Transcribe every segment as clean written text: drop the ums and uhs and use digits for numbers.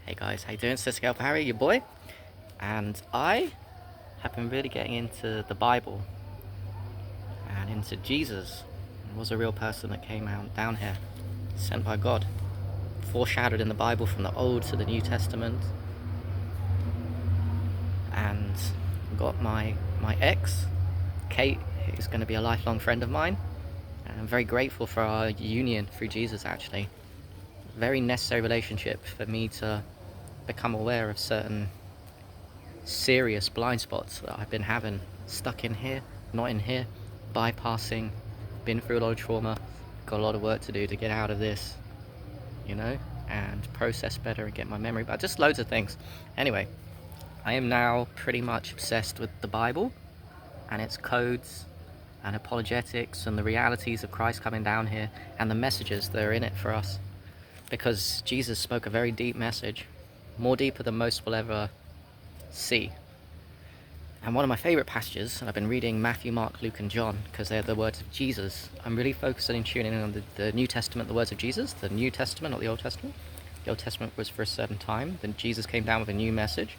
Hey guys, how you doing? Cisco Harry, your boy. And I have been really getting into the Bible and into Jesus. He was a real person that came out down here, sent by God, foreshadowed in the Bible from the Old to the New Testament. And got my ex, Kate, who's going to be a lifelong friend of mine. And I'm very grateful for our union through Jesus, actually. Very necessary relationship for me to become aware of certain serious blind spots that I've been having, stuck in here, not in here, bypassing, been through a lot of trauma, got a lot of work to do to get out of this, and process better and get my memory back, just loads of things. Anyway, I am now pretty much obsessed with the Bible and its codes and apologetics and the realities of Christ coming down here and the messages that are in it for us, because Jesus spoke a very deep message, more deeper than most will ever see. And one of my favorite passages, and I've been reading Matthew, Mark, Luke and John because they're the words of Jesus. I'm really focusing and tuning in on the New Testament, the words of Jesus, the New Testament, not the Old Testament. The Old Testament was for a certain time, then Jesus came down with a new message.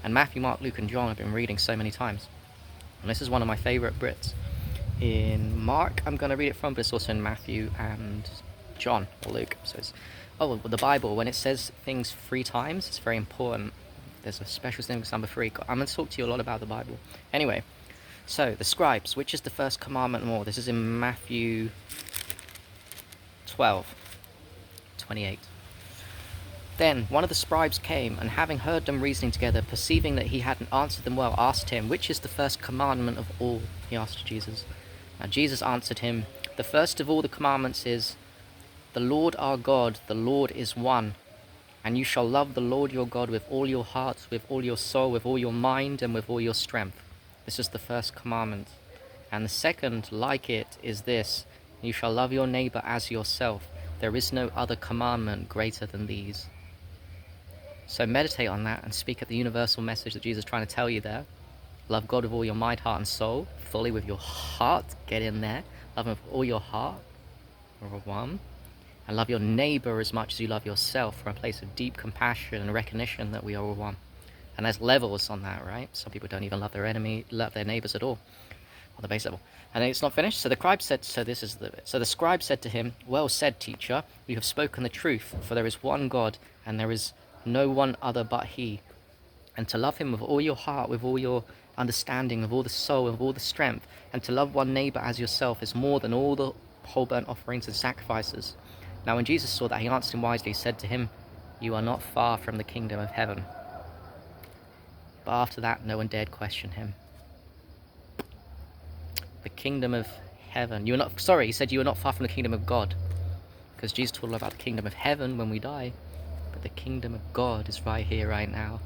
And Matthew, Mark, Luke and John I've been reading so many times. And this is one of my favorite Brits. In Mark I'm going to read it from, but it's also in Matthew and John or Luke. So it's, the Bible, when it says things 3 times, it's very important. There's a special thing with number 3. I'm going to talk to you a lot about the Bible. Anyway, so the scribes, which is the first commandment more? This is in Matthew 12:28. Then one of the scribes came, and having heard them reasoning together, perceiving that he hadn't answered them well, asked him, which is the first commandment of all? He asked Jesus. Now Jesus answered him, the first of all the commandments is, the Lord our God, the Lord is one. And you shall love the Lord your God with all your heart, with all your soul, with all your mind, and with all your strength. This is the first commandment. And the second, like it, is this: you shall love your neighbor as yourself. There is no other commandment greater than these. So meditate on that and speak at the universal message that Jesus is trying to tell you there. Love God with all your mind, heart, and soul, fully with your heart. Get in there. Love Him with all your heart. Number 1. And love your neighbor as much as you love yourself, from a place of deep compassion and recognition that we are all one. And there's levels on that, right? Some people don't even love their neighbors at all, on the base level. And then it's not finished. So the scribe said to him, well said, teacher, you have spoken the truth, for there is one God, and there is no one other but He. And to love Him with all your heart, with all your understanding, with all the soul, with all the strength, and to love one neighbor as yourself is more than all the whole burnt offerings and sacrifices. Now when Jesus saw that, he answered him wisely. He said to him, you are not far from the kingdom of heaven. But after that, no one dared question him. The kingdom of heaven. He said you are not far from the kingdom of God. Because Jesus told about the kingdom of heaven when we die. But the kingdom of God is right here, right now.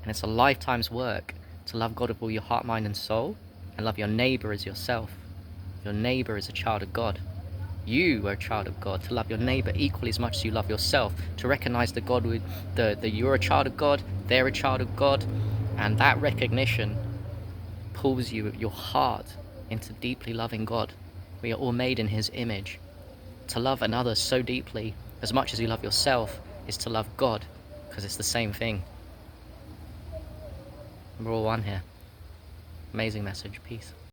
And it's a lifetime's work to love God with all your heart, mind and soul. And love your neighbor as yourself. Your neighbor is a child of God. You are a child of God, to love your neighbor equally as much as you love yourself, to recognize that you're a child of God, they're a child of God, and that recognition pulls you, your heart, into deeply loving God. We are all made in His image. To love another so deeply, as much as you love yourself, is to love God, because it's the same thing. We're all one here. Amazing message. Peace.